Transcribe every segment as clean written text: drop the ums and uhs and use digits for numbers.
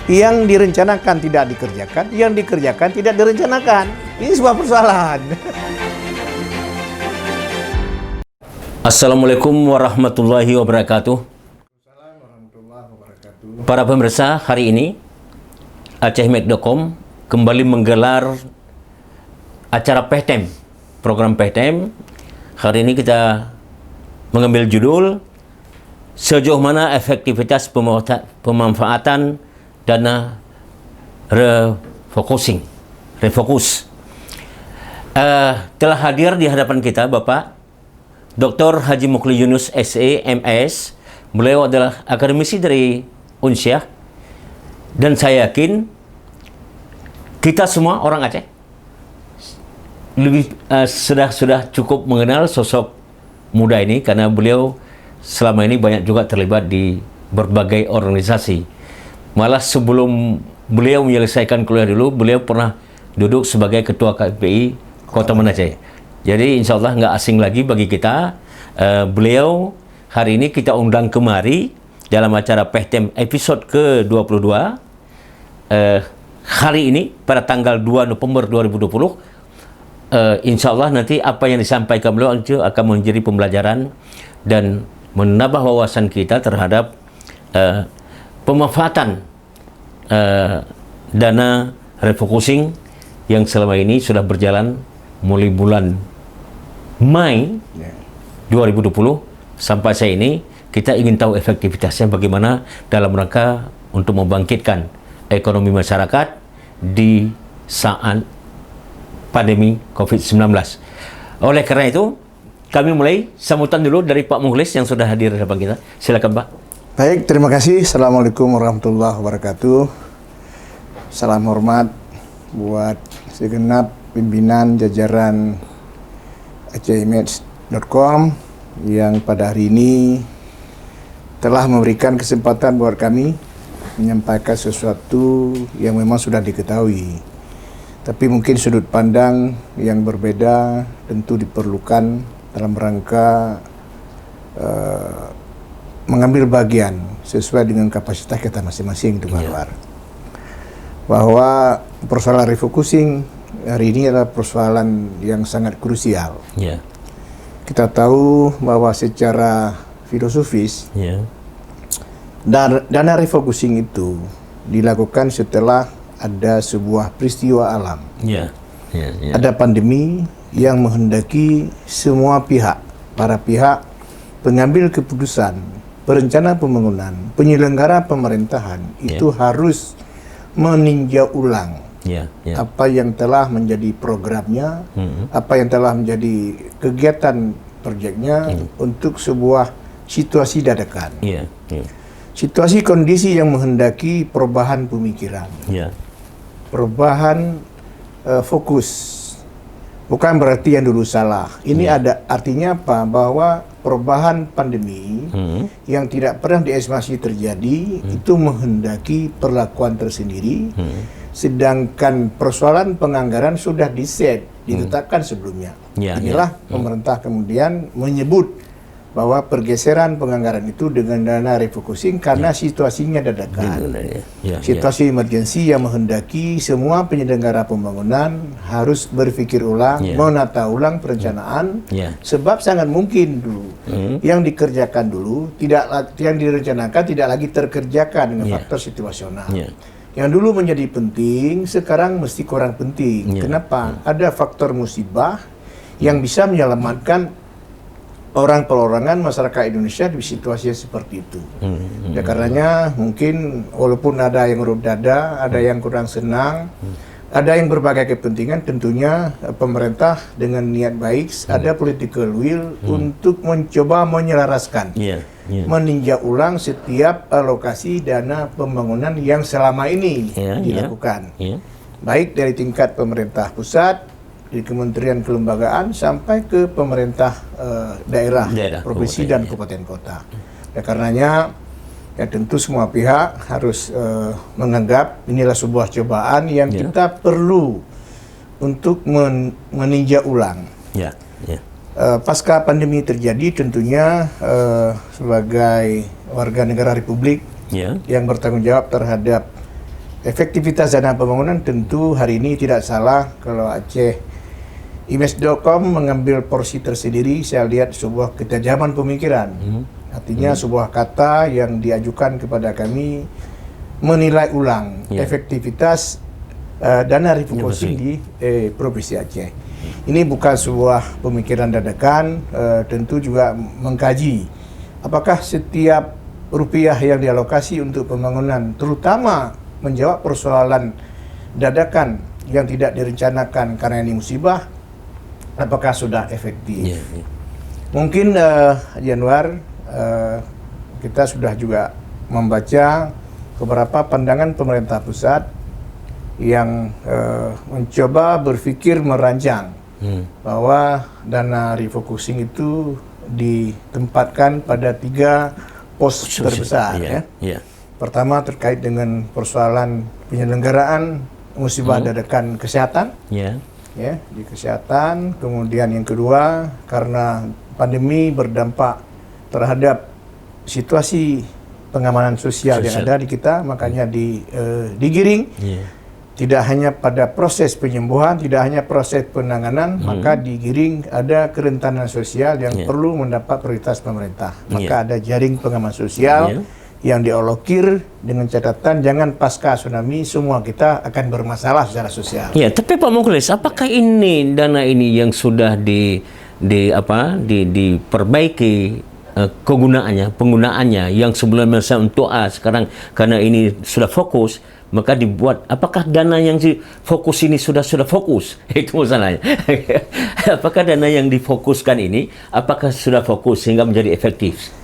Yang direncanakan tidak dikerjakan, yang dikerjakan tidak direncanakan. Ini sebuah persoalan. Assalamualaikum warahmatullahi wabarakatuh. Para pemirsa, hari ini acehmed.com kembali menggelar acara PEHTEM, program PEHTEM. Hari ini kita mengambil judul sejauh mana efektivitas pemanfaatan dana refokus. Telah hadir di hadapan kita Bapak Dr. Haji Mukli Yunus SE MS. Beliau adalah akademisi dari Unsyah, dan saya yakin kita semua orang Aceh sudah cukup mengenal sosok muda ini, karena beliau selama ini banyak juga terlibat di berbagai organisasi. Malah sebelum beliau menyelesaikan kuliah dulu, beliau pernah duduk sebagai ketua KPI Kota Aceh. Jadi insya Allah nggak asing lagi bagi kita. Beliau hari ini kita undang kemari dalam acara PEHTEM episode ke-22. Hari ini pada tanggal 2 November 2020. Insya Allah nanti apa yang disampaikan beliau itu akan menjadi pembelajaran dan menambah wawasan kita terhadap pemanfaatan dana refocusing yang selama ini sudah berjalan mulai bulan Mei 2020 sampai saat ini. Kita ingin tahu efektivitasnya bagaimana dalam rangka untuk membangkitkan ekonomi masyarakat di saat pandemi COVID-19. Oleh karena itu, kami mulai sambutan dulu dari Pak Mukhlis yang sudah hadir di depan kita. Silakan Pak. Baik, terima kasih. Assalamualaikum warahmatullahi wabarakatuh. Salam hormat buat segenap pimpinan jajaran acehmed.com yang pada hari ini telah memberikan kesempatan buat kami menyampaikan sesuatu yang memang sudah diketahui. Tapi mungkin sudut pandang yang berbeda tentu diperlukan dalam rangka mengambil bagian sesuai dengan kapasitas kita masing-masing di luar. Bahwa persoalan refocusing hari ini adalah persoalan yang sangat krusial. Kita tahu bahwa secara filosofis dana refocusing itu dilakukan setelah ada sebuah peristiwa alam. Ada pandemi yang menghendaki semua pihak, para pihak pengambil keputusan, perencana pembangunan, penyelenggara pemerintahan itu harus meninjau ulang apa yang telah menjadi programnya, apa yang telah menjadi kegiatan proyeknya untuk sebuah situasi dadakan. Situasi kondisi yang menghendaki perubahan pemikiran, perubahan fokus. Bukan berarti yang dulu salah. Ini ada artinya apa? Bahwa perubahan pandemi yang tidak pernah diestimasi terjadi itu menghendaki perlakuan tersendiri. Sedangkan persoalan penganggaran sudah ditetapkan sebelumnya. Inilah pemerintah kemudian menyebut bahwa pergeseran penganggaran itu dengan dana refocusing karena situasinya dadakan. Situasi emergensi yang menghendaki semua penyelenggara pembangunan harus berpikir ulang, menata ulang perencanaan, sebab sangat mungkin dulu yang dikerjakan dulu yang direncanakan tidak lagi terkerjakan dengan faktor situasional. Yang dulu menjadi penting, sekarang mesti kurang penting. Kenapa? Ada faktor musibah yang bisa menyelamatkan orang perorangan masyarakat Indonesia di situasi seperti itu. Ya, karenanya mungkin walaupun ada yang urut dada, ada yang kurang senang, ada yang berbagai kepentingan, tentunya pemerintah dengan niat baik, ada political will untuk mencoba menyelaraskan, meninjau ulang setiap alokasi dana pembangunan yang selama ini dilakukan. Baik dari tingkat pemerintah pusat, di kementerian kelembagaan sampai ke pemerintah daerah, provinsi dan kabupaten kota. Ya, karenanya ya tentu semua pihak harus menganggap inilah sebuah cobaan yang kita perlu untuk meninjau ulang. Pasca pandemi terjadi, tentunya sebagai warga negara Republik yang bertanggung jawab terhadap efektivitas dana pembangunan tentu hari ini tidak salah kalau Aceh Image.com mengambil porsi tersendiri. Saya lihat sebuah ketajaman pemikiran. Artinya sebuah kata yang diajukan kepada kami menilai ulang efektivitas dana refocusing di Provinsi Aceh. Ini bukan sebuah pemikiran dadakan, tentu juga mengkaji apakah setiap rupiah yang dialokasi untuk pembangunan, terutama menjawab persoalan dadakan yang tidak direncanakan karena ini musibah, apakah sudah efektif. Mungkin Januar, kita sudah juga membaca beberapa pandangan pemerintah pusat yang mencoba berpikir merancang bahwa dana refocusing itu ditempatkan pada 3 pos terbesar. Pertama terkait dengan persoalan penyelenggaraan musibah dadakan kesehatan, di kesehatan. Kemudian yang kedua, karena pandemi berdampak terhadap situasi pengamanan sosial yang ada di kita, makanya digiring. Tidak hanya pada proses penyembuhan, tidak hanya proses penanganan, maka digiring ada kerentanan sosial yang perlu mendapat prioritas pemerintah. Maka ada jaring pengaman sosial yang dialokir dengan catatan jangan pasca tsunami semua kita akan bermasalah secara sosial. Ya, tapi Pak Mukhlis, apakah ini dana ini yang sudah diperbaiki penggunaannya yang sebelumnya untuk sekarang karena ini sudah fokus, maka dibuat, apakah dana yang fokus ini sudah fokus? Itu masalahnya. Apakah dana yang difokuskan ini apakah sudah fokus sehingga menjadi efektif?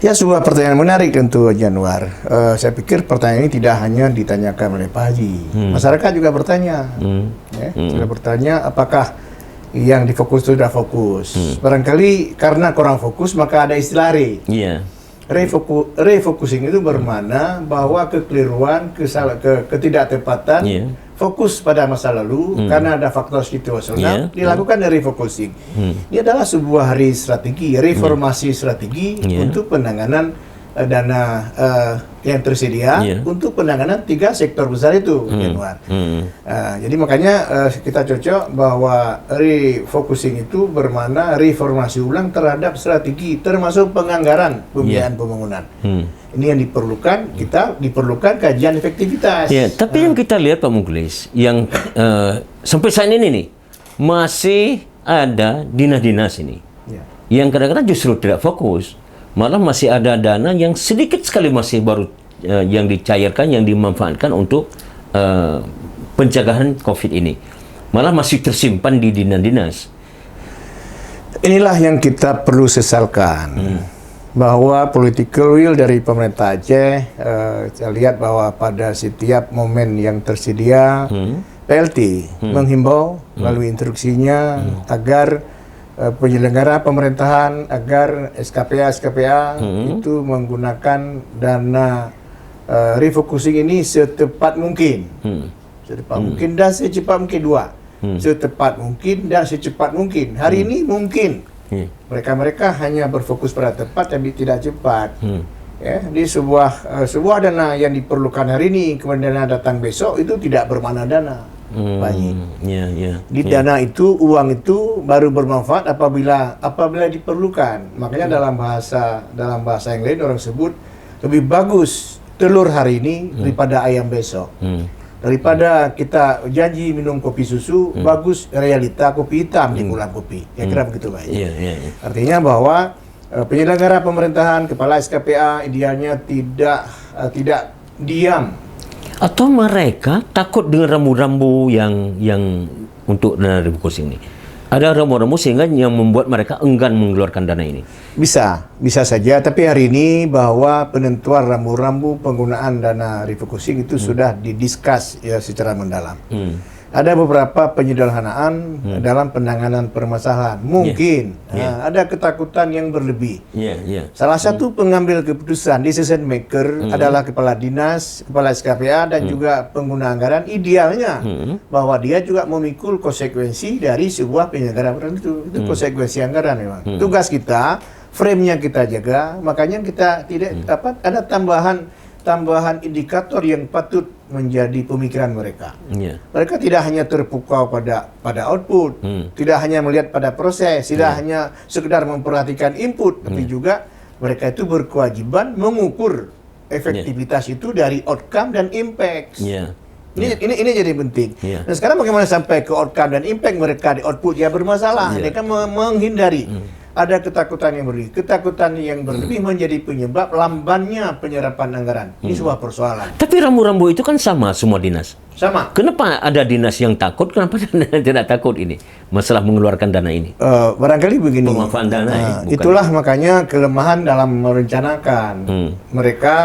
Ya, sebuah pertanyaan menarik tentu, Januar. Saya pikir pertanyaan ini tidak hanya ditanyakan oleh Pak Haji. Masyarakat juga bertanya. Sudah bertanya apakah yang difokus itu sudah fokus. Barangkali karena kurang fokus maka ada istilah refocusing itu bermakna bahwa kekeliruan, ketidaktepatan, fokus pada masa lalu karena ada faktor situasional, dilakukan refocusing. Ini adalah sebuah strategi, reformasi strategi untuk penanganan dana yang tersedia untuk penanganan 3 sektor besar itu, Januar. Jadi makanya kita cocok bahwa refocusing itu bermakna reformasi ulang terhadap strategi, termasuk penganggaran pembiayaan pembangunan. Ini yang diperlukan kajian efektivitas. Ya, tapi yang kita lihat Pak Mukhlis, yang sampai saat ini nih masih ada dinas-dinas ini yang kadang-kadang justru tidak fokus. Malah masih ada dana yang sedikit sekali masih baru yang dicairkan, yang dimanfaatkan untuk pencegahan COVID ini. Malah masih tersimpan di dinas-dinas. Inilah yang kita perlu sesalkan. Bahwa political will dari pemerintah Aceh, saya lihat bahwa pada setiap momen yang tersedia, PLT menghimbau melalui instruksinya agar penyelenggara pemerintahan, agar SKPA itu menggunakan dana refocusing ini setepat mungkin. Setepat mungkin dan secepat mungkin. Setepat mungkin dan secepat mungkin. Hari ini mungkin mereka hanya berfokus pada tepat tapi tidak cepat. Di sebuah dana yang diperlukan hari ini kemudian dana datang besok, itu tidak bermakna dana. Di dana itu, uang itu baru bermanfaat apabila diperlukan. Makanya dalam bahasa yang lain orang sebut lebih bagus telur hari ini daripada ayam besok. Daripada kita janji minum kopi susu, bagus realita kopi hitam di bulan kopi. Ya kira begitu, Pak. Artinya bahwa penyelenggara pemerintahan, kepala SKPA idealnya tidak diam. Atau mereka takut dengan rambu-rambu yang untuk dana refocusing ini. Ada rambu-rambu sehingga yang membuat mereka enggan mengeluarkan dana ini. Bisa saja. Tapi hari ini bahwa penentuan rambu-rambu penggunaan dana refocusing itu sudah didiskus secara mendalam. Ada beberapa penyederhanaan dalam penanganan permasalahan. Mungkin ada ketakutan yang berlebih. Salah satu pengambil keputusan, decision maker, adalah kepala dinas, kepala SKPA, dan juga pengguna anggaran. Idealnya bahwa dia juga memikul konsekuensi dari sebuah penyelenggaraan itu. Itu konsekuensi anggaran memang. Tugas kita, frame-nya kita jaga. Makanya kita tidak ada tambahan indikator yang patut menjadi pemikiran mereka. Ya. Mereka tidak hanya terpukau pada output, tidak hanya melihat pada proses, tidak hanya sekedar memperhatikan input, tapi juga mereka itu berkewajiban mengukur efektivitas itu dari outcome dan impact. Ya. Ini jadi penting. Ya. Nah sekarang bagaimana sampai ke outcome dan impact mereka di output ya bermasalah. Mereka menghindari. Ada ketakutan yang berlebih. Ketakutan yang berlebih menjadi penyebab lambannya penyerapan anggaran. Ini sebuah persoalan. Tapi rambu-rambu itu kan sama semua dinas. Sama. Kenapa ada dinas yang takut? Kenapa tidak takut ini? Masalah mengeluarkan dana ini. Barangkali begini. Pemanfaatan dana. Bukan. Itulah makanya kelemahan dalam merencanakan. Mereka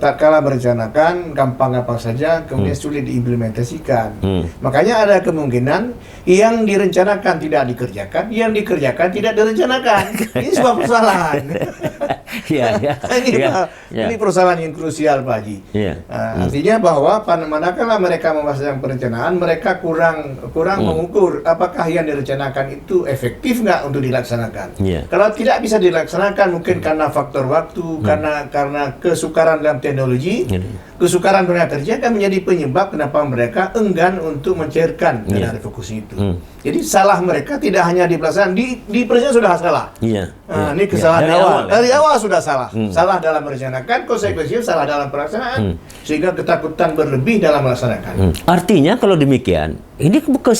tak kalah merencanakan gampang-gampang saja, kemudian sulit diimplementasikan. Makanya ada kemungkinan yang direncanakan tidak dikerjakan, yang dikerjakan tidak direncanakan. Ini sebuah persoalan. Ini persoalan yang krusial, Pak Haji. Artinya bahwa manakala mereka membahas perencanaan, mereka kurang mengukur apakah yang direncanakan itu efektif nggak untuk dilaksanakan. Kalau tidak bisa dilaksanakan, mungkin karena faktor waktu, karena kesukaran dalam teknologi, kesukaran tenaga kerja akan menjadi penyebab kenapa mereka enggan untuk mencairkan dana refocusing itu. Jadi salah mereka tidak hanya di pelaksanaan, di presiden sudah salah. Ini kesalahan dari awal sudah salah. Salah dalam merencanakan, konsekuensinya salah dalam pelaksanaan, sehingga ketakutan berlebih dalam melaksanakan. Artinya kalau demikian, ini bukan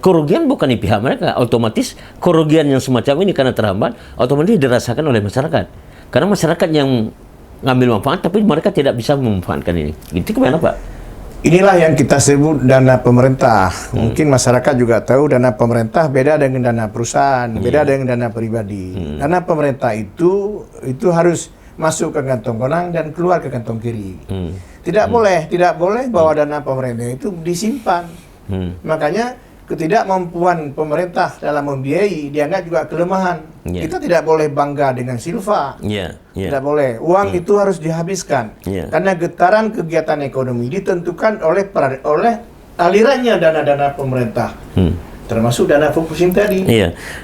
kerugian bukan di pihak mereka, otomatis kerugian yang semacam ini karena terhambat, otomatis dirasakan oleh masyarakat. Karena masyarakat yang ngambil manfaat, tapi mereka tidak bisa memanfaatkan ini. Itu gimana, Pak? Inilah yang kita sebut dana pemerintah. Mungkin masyarakat juga tahu dana pemerintah beda dengan dana perusahaan, beda dengan dana pribadi. Dana pemerintah itu harus masuk ke kantong kanan dan keluar ke kantong kiri. Tidak boleh bahwa dana pemerintah itu disimpan. Makanya ketidakmampuan pemerintah dalam membiayai dianggap juga kelemahan. Kita tidak boleh bangga dengan silva. Tidak boleh. Uang itu harus dihabiskan. Karena getaran kegiatan ekonomi ditentukan oleh alirannya dana-dana pemerintah. Termasuk dana focusing tadi.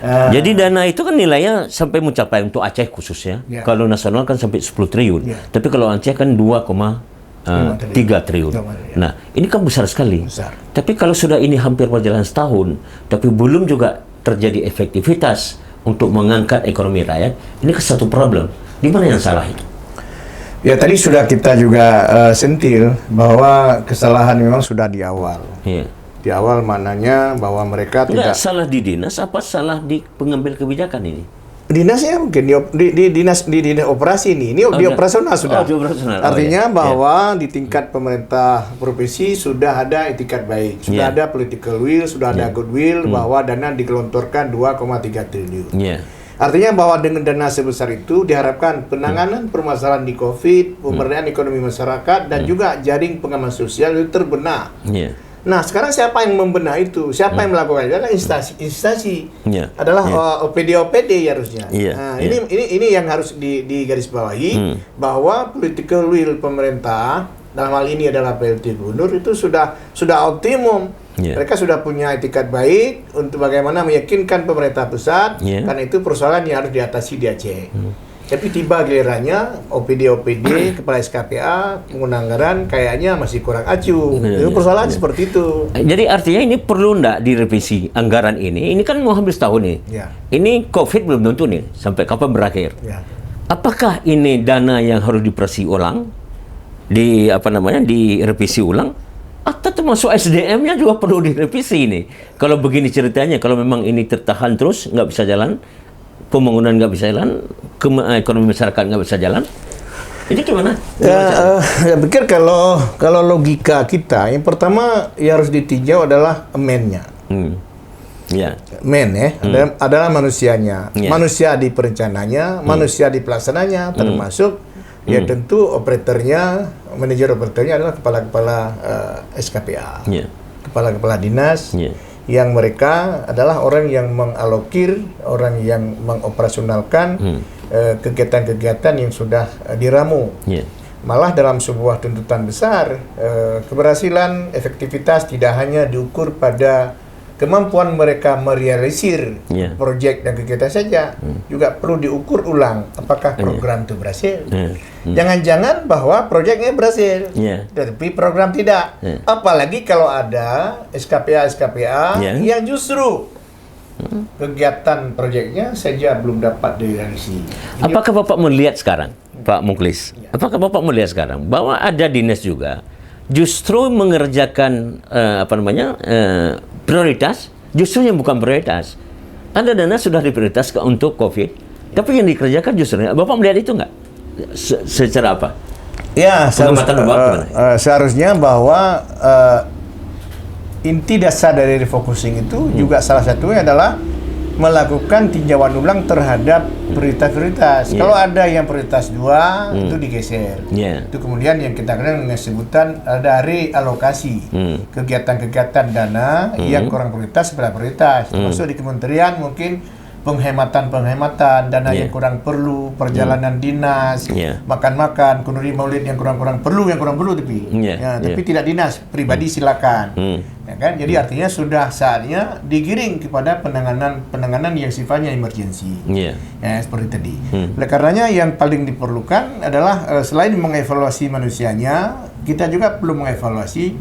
Jadi dana itu kan nilainya sampai mencapai untuk Aceh khususnya. Kalau nasional kan sampai 10 triliun. Tapi kalau Aceh kan 2,3 triliun. Nah, ini kan besar sekali. Tapi kalau sudah ini hampir berjalan setahun, tapi belum juga terjadi efektivitas untuk mengangkat ekonomi rakyat, ini kan satu problem. Di mana yang salah itu? Ya tadi sudah kita juga sentil bahwa kesalahan memang sudah di awal. Di awal mananya bahwa mereka tidak salah di dinas, apa salah di pengambil kebijakan ini? Dinasnya mungkin di dinas operasi ini di operasional sudah. Artinya bahwa di tingkat pemerintah provinsi sudah ada itikat baik, sudah ada political will, sudah ada goodwill bahwa dana digelontorkan 2,3 triliun. Artinya bahwa dengan dana sebesar itu diharapkan penanganan permasalahan di COVID, pemberdayaan ekonomi masyarakat dan juga jaring pengaman sosial itu terbenah. Nah, sekarang siapa yang membenah itu? Siapa yang melakukan itu? Adalah instansi. Adalah OPD harusnya. Nah, ini yang harus digarisbawahi bahwa political will pemerintah dalam hal ini adalah PLT Gubernur itu sudah optimum. Mereka sudah punya etikat baik untuk bagaimana meyakinkan pemerintah pusat karena itu persoalan yang harus diatasi di Aceh. Tapi tiba gilirannya OPD kepala SKPA pengguna anggaran kayaknya masih kurang acuh. Itu persoalan seperti itu. Jadi artinya ini perlu enggak direvisi anggaran ini? Ini kan mau hampir setahun nih. Ini COVID belum tentu nih sampai kapan berakhir. Apakah ini dana yang harus dipresi ulang? Direvisi ulang? Atau termasuk SDM-nya juga perlu direvisi ini? Kalau begini ceritanya, kalau memang ini tertahan terus nggak bisa jalan, pembangunan nggak bisa jalan, ekonomi masyarakat nggak bisa jalan, ini gimana? Ya pikir kalau logika kita, yang pertama yang harus ditinjau adalah amendnya. Adalah manusianya, manusia di perencananya, manusia di pelaksananya, termasuk ya tentu operatornya, manajer operatornya adalah kepala-kepala SKPA, kepala-kepala dinas. Yang mereka adalah orang yang mengalokir, orang yang mengoperasionalkan kegiatan-kegiatan yang sudah diramu. Malah dalam sebuah tuntutan besar, keberhasilan, efektivitas tidak hanya diukur pada kemampuan mereka merealisir Ya. proyek dan kegiatan saja juga perlu diukur ulang apakah program itu berhasil. Jangan-jangan bahwa proyeknya berhasil, Ya. tetapi program tidak. Ya. Apalagi kalau ada SKPA Ya. yang justru kegiatan proyeknya saja belum dapat direalisasi. Apakah Bapak melihat sekarang, Pak Mukhlis? Apakah Bapak melihat sekarang bahwa ada dinas juga justru mengerjakan prioritas, justru yang bukan prioritas. Ada dana sudah diprioritaskan untuk COVID, tapi yang dikerjakan justru Bapak melihat itu nggak? Secara apa? Ya, Pengamatan Bapak gimana? seharusnya bahwa inti dasar dari refocusing itu juga salah satunya adalah melakukan tinjauan ulang terhadap prioritas-prioritas. Yeah. Kalau ada yang prioritas 2 itu digeser. Yeah. Itu kemudian yang kita kenal dengan sebutan ada realokasi kegiatan-kegiatan dana yang kurang prioritas pada prioritas. Termasuk di kementerian mungkin penghematan dana yang kurang perlu, perjalanan dinas, makan-makan, kunuri maulid yang kurang perlu tapi tapi tidak dinas, pribadi silakan. Ya kan? Jadi artinya sudah saatnya digiring kepada penanganan yang sifatnya emergensi. Ya, seperti tadi. Oleh karenanya yang paling diperlukan adalah selain mengevaluasi manusianya, kita juga perlu mengevaluasi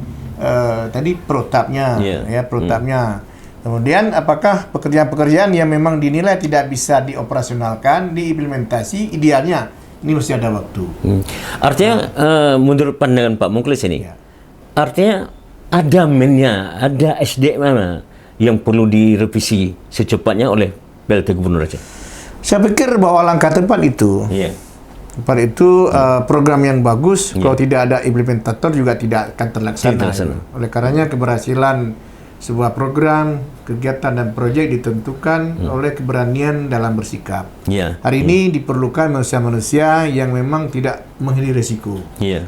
tadi protapnya, protapnya. Kemudian apakah pekerjaan-pekerjaan yang memang dinilai tidak bisa dioperasionalkan, diimplementasi, idealnya ini mesti ada waktu. Artinya menurut pandangan Pak Mukhlis ini, artinya ada mennya, ada SDM mana yang perlu direvisi secepatnya oleh PLT Gubernur Aceh? Saya pikir bahwa langkah tepat itu, program yang bagus, kalau tidak ada implementator juga tidak akan terlaksana. Oleh karenanya keberhasilan sebuah program, kegiatan dan proyek ditentukan oleh keberanian dalam bersikap. Hari ini diperlukan manusia-manusia yang memang tidak menghindari risiko.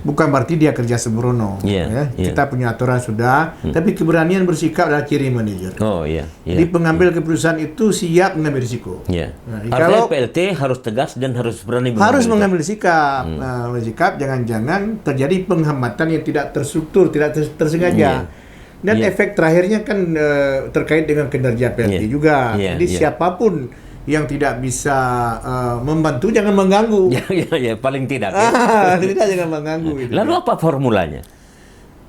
Bukan berarti dia kerja sembrono. Kita punya aturan sudah, tapi keberanian bersikap adalah ciri manajer. Jadi pengambil keputusan itu siap mengambil risiko. Kalau PLT harus tegas dan harus berani mengambil sikap. Sikap jangan-jangan terjadi penghambatan yang tidak terstruktur, tidak tersengaja. Dan efek terakhirnya kan terkait dengan kinerja PLT juga. Jadi siapapun yang tidak bisa membantu jangan mengganggu. Paling tidak. Jangan mengganggu. Gitu. Lalu apa formulanya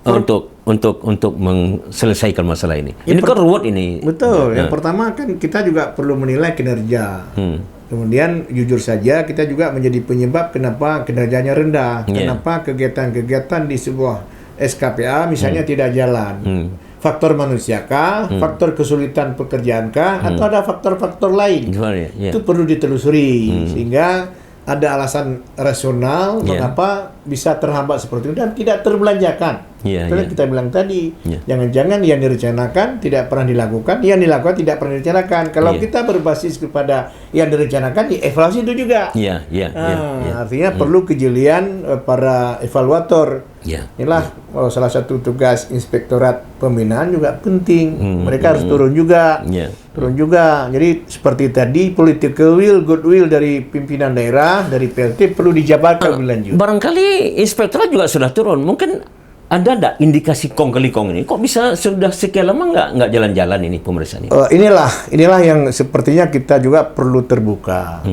untuk menyelesaikan masalah ini? Ini kan ruwet ini. Betul. Yang pertama kan kita juga perlu menilai kinerja. Kemudian jujur saja kita juga menjadi penyebab kenapa kinerjanya rendah. Kenapa kegiatan-kegiatan di sebuah SKPA misalnya tidak jalan. Faktor manusiakah, faktor kesulitan pekerjaankah, atau ada faktor-faktor lain? Itu perlu ditelusuri sehingga ada alasan rasional mengapa bisa terhambat seperti itu dan tidak terbelanjakan. Kita bilang tadi, jangan-jangan yang direncanakan tidak pernah dilakukan, yang dilakukan tidak pernah direncanakan. Kalau kita berbasis kepada yang direncanakan, evaluasi itu juga. Artinya perlu kejelian para evaluator. Inilah salah satu tugas Inspektorat Pembinaan juga penting. Mereka harus turun juga. Jadi seperti tadi, political will, goodwill dari pimpinan daerah, dari PLT perlu dijabarkan lebih lanjut. Barangkali Inspektorat juga sudah turun. Mungkin ada enggak indikasi kong kali kong ini? Kok bisa sudah sekian lama nggak jalan-jalan ini pemeriksaan ini? Inilah yang sepertinya kita juga perlu terbuka.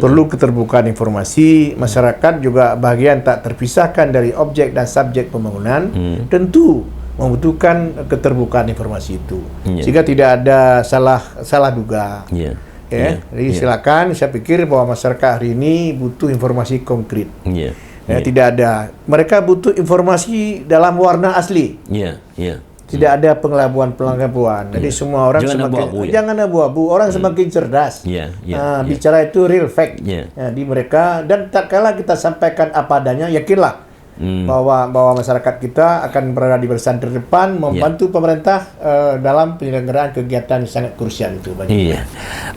Perlu keterbukaan informasi. Masyarakat juga bagian tak terpisahkan dari objek dan subjek pembangunan. Tentu membutuhkan keterbukaan informasi itu. Sehingga tidak ada salah duga. Jadi silakan, saya pikir bahwa masyarakat hari ini butuh informasi konkret. Tidak ada. Mereka butuh informasi dalam warna asli. Tidak ada pengelabuan. Jadi semua orang jangan abu-abu. Orang semakin cerdas. Bicara itu real fact di mereka. Dan tak kala kita sampaikan apa adanya, yakinlah bahwa masyarakat kita akan berada di barisan terdepan membantu pemerintah dalam penyelenggaraan kegiatan yang sangat krusial itu.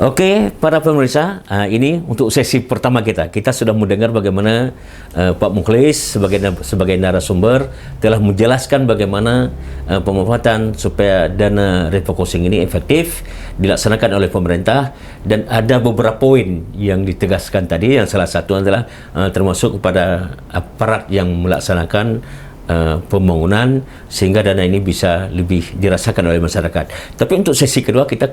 Oke, para pemirsa, ini untuk sesi pertama kita sudah mendengar bagaimana Pak Mukhlis sebagai narasumber telah menjelaskan bagaimana pemanfaatan supaya dana refocusing ini efektif dilaksanakan oleh pemerintah, dan ada beberapa poin yang ditegaskan tadi, yang salah satu adalah termasuk kepada aparat yang melaksanakan pembangunan sehingga dana ini bisa lebih dirasakan oleh masyarakat. Tapi untuk sesi kedua kita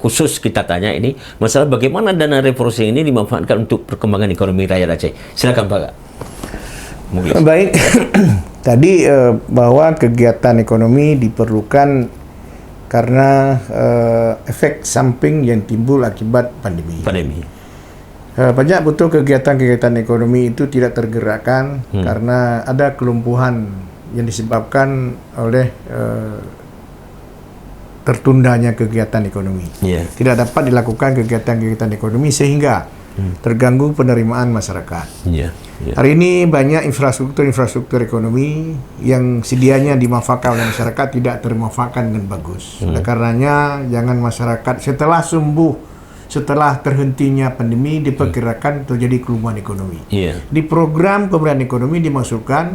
tanya ini masalah bagaimana dana refocusing ini dimanfaatkan untuk perkembangan ekonomi rakyat Aceh. Silakan Pak Mukhlis. Baik, tadi bahwa kegiatan ekonomi diperlukan karena efek samping yang timbul akibat pandemi. Banyak betul kegiatan-kegiatan ekonomi itu tidak tergerakkan karena ada kelumpuhan yang disebabkan oleh tertundanya kegiatan ekonomi. Tidak dapat dilakukan kegiatan-kegiatan ekonomi sehingga terganggu penerimaan masyarakat. Hari ini banyak infrastruktur ekonomi yang sedianya dimanfaatkan oleh masyarakat tidak termanfaatkan dengan bagus. Oleh karenanya jangan masyarakat setelah terhentinya pandemi diperkirakan terjadi kelumpuhan ekonomi. Di program pemulihan ekonomi dimasukkan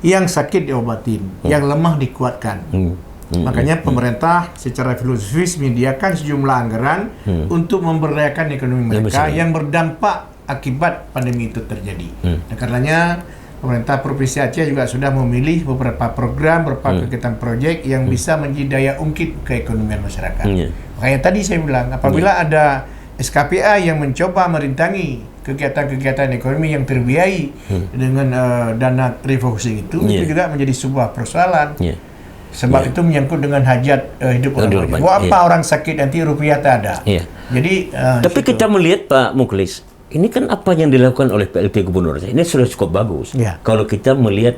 yang sakit diobatin, yang lemah dikuatkan. Makanya pemerintah secara filosofis menyediakan sejumlah anggaran untuk memberdayakan ekonomi mereka yang berdampak akibat pandemi itu terjadi. Dan karenanya pemerintah Provinsi Aceh juga sudah memilih beberapa program, beberapa kegiatan proyek yang bisa menjadi daya ungkit keekonomian masyarakat. Makanya tadi saya bilang, apabila ada SKPA yang mencoba merintangi kegiatan-kegiatan ekonomi yang terbiayai dengan dana refocusing itu juga menjadi sebuah persoalan. Sebab itu menyangkut dengan hajat hidup orang lain. Apa orang sakit nanti rupiah tak ada. Jadi tapi kita melihat Pak Mukhlis, ini kan apa yang dilakukan oleh PLT Gubernur ini sudah cukup bagus. Kalau kita melihat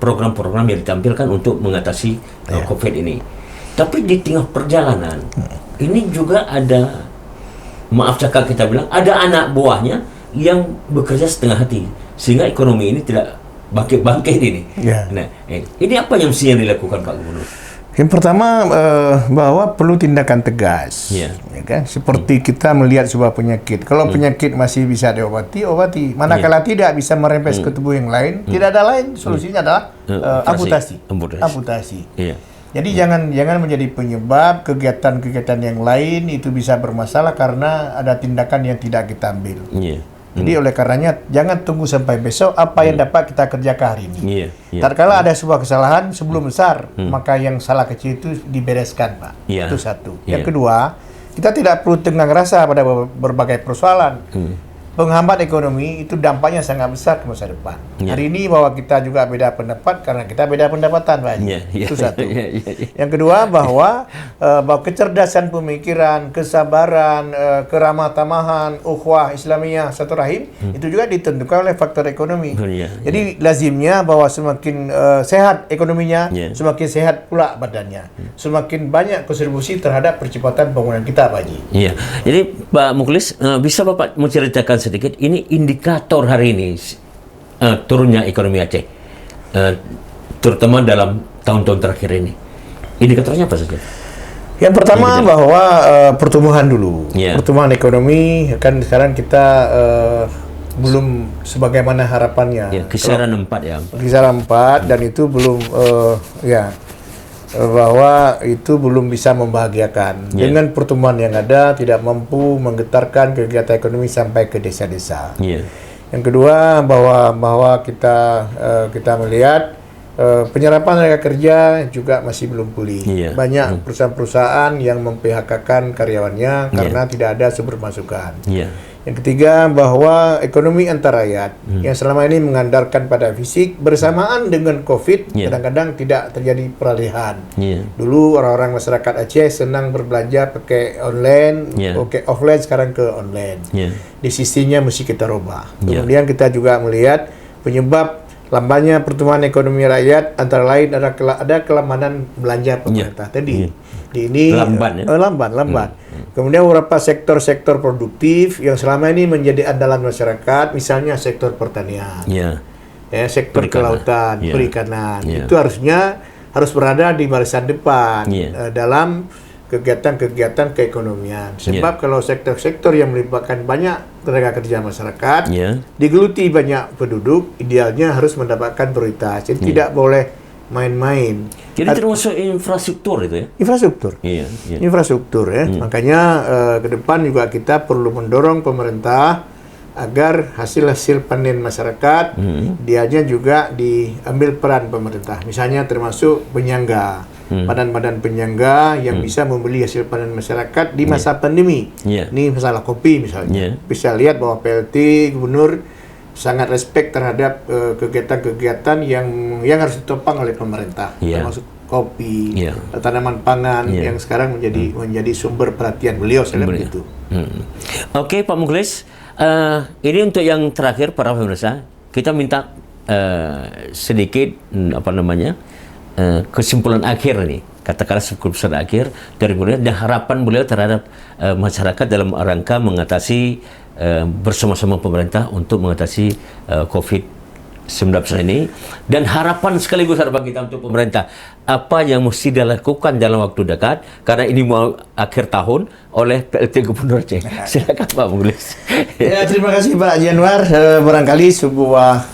program-program yang ditampilkan untuk mengatasi COVID ini. Tapi di tengah perjalanan ini juga ada, maaf cakap kita bilang, ada anak buahnya yang bekerja setengah hati sehingga ekonomi ini tidak bangkit ini. Nah, ini apa yang mestinya dilakukan Pak Gubernur? Yang pertama bahwa perlu tindakan tegas, ya kan? Seperti kita melihat sebuah penyakit. Kalau penyakit masih bisa diobati, obati. Manakala tidak bisa merembes ke tubuh yang lain, tidak ada lain. Solusinya adalah amputasi. Jadi jangan menjadi penyebab kegiatan-kegiatan yang lain itu bisa bermasalah karena ada tindakan yang tidak kita ambil. Jadi oleh karenanya jangan tunggu sampai besok apa yang dapat kita kerjakan hari ini. Tatkala ada sebuah kesalahan sebelum besar, maka yang salah kecil itu dibereskan, Pak. Itu satu. Yang kedua, kita tidak perlu tenggang rasa pada berbagai persoalan. Penghambat ekonomi itu dampaknya sangat besar ke masa depan. Hari ini bahwa kita juga beda pendapat karena kita beda pendapatan, Pak. Itu satu. Yang kedua bahwa kecerdasan pemikiran, kesabaran, keramah tamahan, ukhuwah Islamiyah, satu rahim itu juga ditentukan oleh faktor ekonomi. Jadi lazimnya bahwa semakin sehat ekonominya, semakin sehat pula badannya. Semakin banyak kontribusi terhadap percepatan pembangunan kita, Pak Haji. Jadi Pak Mukhlis, bisa Bapak menceritakan sedikit ini indikator hari ini turunnya ekonomi Aceh, terutama dalam tahun-tahun terakhir ini. Indikatornya apa saja? Yang pertama bahwa pertumbuhan dulu. Pertumbuhan ekonomi kan sekarang kita belum sebagaimana harapannya. Kisaran 4 ya. Kisaran 4 dan itu belum bahwa itu belum bisa membahagiakan. Dengan pertumbuhan yang ada tidak mampu menggetarkan kegiatan ekonomi sampai ke desa-desa. Yang kedua bahwa kita melihat penyerapan tenaga kerja juga masih belum pulih. Banyak perusahaan-perusahaan yang mem-PHK-kan karyawannya karena tidak ada sumber masukan. Yang ketiga bahwa ekonomi antar rakyat yang selama ini mengandalkan pada fisik bersamaan dengan COVID kadang-kadang tidak terjadi peralihan. Dulu orang-orang masyarakat Aceh senang berbelanja pakai online, pakai offline, sekarang ke online. Di sisinya mesti kita rubah. Kemudian kita juga melihat penyebab lambannya pertumbuhan ekonomi rakyat antara lain ada kelemahan belanja pemerintah tadi. Ini lamban. Kemudian beberapa sektor-sektor produktif yang selama ini menjadi andalan masyarakat, misalnya sektor pertanian, sektor kelautan, perikanan, itu harus berada di barisan depan dalam kegiatan-kegiatan keekonomian. Sebab kalau sektor-sektor yang melibatkan banyak tenaga kerja masyarakat, digeluti banyak penduduk, idealnya harus mendapatkan prioritas. Jadi tidak boleh main-main. Jadi termasuk infrastruktur itu ya? Infrastruktur ya. Makanya ke depan juga kita perlu mendorong pemerintah agar hasil-hasil panen masyarakat dianya juga diambil peran pemerintah. Misalnya termasuk penyangga, badan-badan penyangga yang bisa membeli hasil panen masyarakat di masa pandemi. Ini masalah kopi misalnya. Bisa lihat bahwa PLT Gubernur sangat respect terhadap kegiatan-kegiatan yang harus ditopang oleh pemerintah, termasuk kopi, tanaman pangan yang sekarang menjadi sumber perhatian beliau, saya lihat begitu. Oke, Pak Mukhlis, ini untuk yang terakhir para pemirsa, kita minta sedikit kesimpulan akhir nih, katakanlah kesimpulan akhir dari beliau dan harapan beliau terhadap masyarakat dalam rangka mengatasi bersama-sama pemerintah untuk mengatasi COVID-19 ini, dan harapan sekaligus harapan kita untuk pemerintah apa yang mesti dilakukan dalam waktu dekat karena ini mau akhir tahun oleh PLT Gubernur Aceh. Silakan Pak Mukhlis. Ya, terima kasih Pak Januar. Barangkali sebuah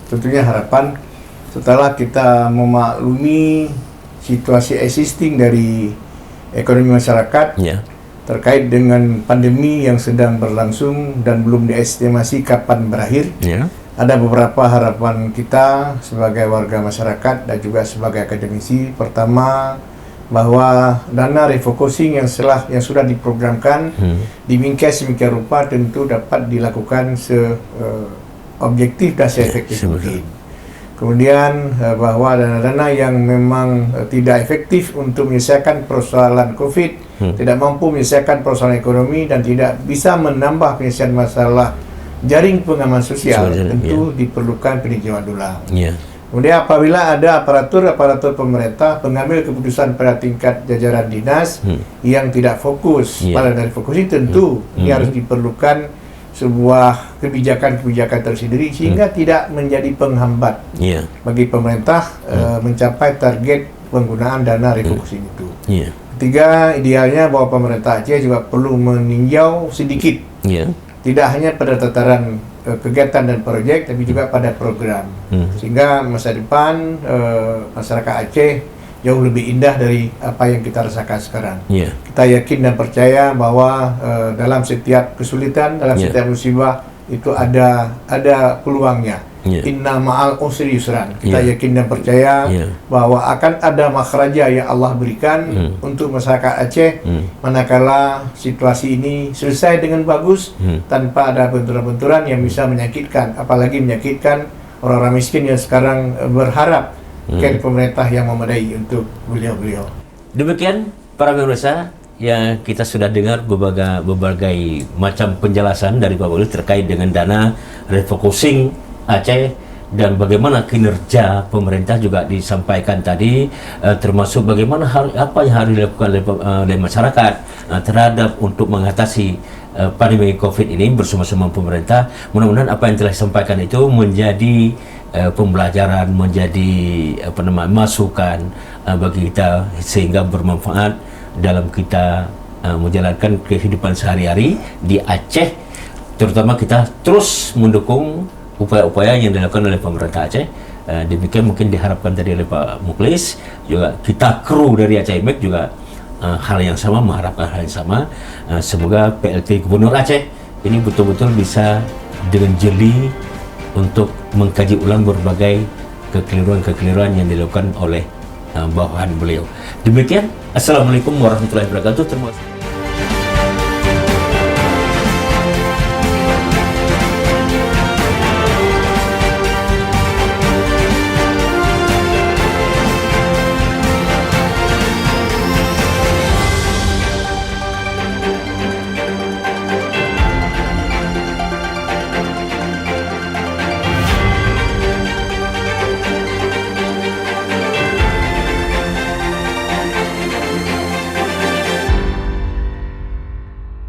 tentunya harapan setelah kita memaklumi situasi existing dari ekonomi masyarakat terkait dengan pandemi yang sedang berlangsung dan belum diestimasi kapan berakhir. Ada beberapa harapan kita sebagai warga masyarakat dan juga sebagai akademisi. Pertama, bahwa dana refocusing yang sudah diprogramkan dimingkai sedemikian rupa tentu dapat dilakukan seobjektif dan seefektif mungkin. Kemudian bahwa dana-dana yang memang tidak efektif untuk menyelesaikan persoalan COVID, tidak mampu menyelesaikan persoalan ekonomi dan tidak bisa menambah penyelesaian masalah jaring pengaman sosial, tentu diperlukan peninjauan ulang. Kemudian apabila ada aparatur pemerintah pengambil keputusan pada tingkat jajaran dinas yang tidak fokus pada dari fokusing, tentu ini harus diperlukan sebuah kebijakan-kebijakan tersendiri sehingga tidak menjadi penghambat bagi pemerintah mencapai target penggunaan dana refocusing itu. Ketiga, idealnya bahwa pemerintah Aceh juga perlu meninjau sedikit, tidak hanya pada tataran kegiatan dan proyek, tapi juga pada program, sehingga masa depan masyarakat Aceh jauh lebih indah dari apa yang kita rasakan sekarang. Kita yakin dan percaya bahwa dalam setiap kesulitan, dalam setiap musibah itu ada peluangnya. Inna ma'al usri yusran. Kita yakin dan percaya bahwa akan ada makhraja yang Allah berikan untuk masyarakat Aceh manakala situasi ini selesai dengan bagus tanpa ada benturan-benturan yang bisa menyakitkan, apalagi menyakitkan orang-orang miskin yang sekarang berharap ke pemerintah yang memadai untuk beliau-beliau. Demikian para pemirsa, yang kita sudah dengar berbagai macam penjelasan dari Pak Mukhlis terkait dengan dana refocusing Aceh dan bagaimana kinerja pemerintah juga disampaikan tadi, termasuk bagaimana apa yang harus dilakukan oleh masyarakat terhadap untuk mengatasi pandemi COVID ini bersama-sama pemerintah. Mudah-mudahan apa yang telah disampaikan itu menjadi pembelajaran, menjadi masukan bagi kita sehingga bermanfaat dalam kita menjalankan kehidupan sehari-hari di Aceh, terutama kita terus mendukung upaya-upaya yang dilakukan oleh pemerintah Aceh. Demikian mungkin diharapkan tadi oleh Pak Mukhlis, juga kita kru dari Aceh IMEC juga hal yang sama, mengharapkan hal yang sama. Semoga PLT Gubernur Aceh ini betul-betul bisa dengan jeli untuk mengkaji ulang berbagai kekeliruan-kekeliruan yang dilakukan oleh bawahan beliau. Demikian, Assalamualaikum warahmatullahi wabarakatuh. Terima kasih.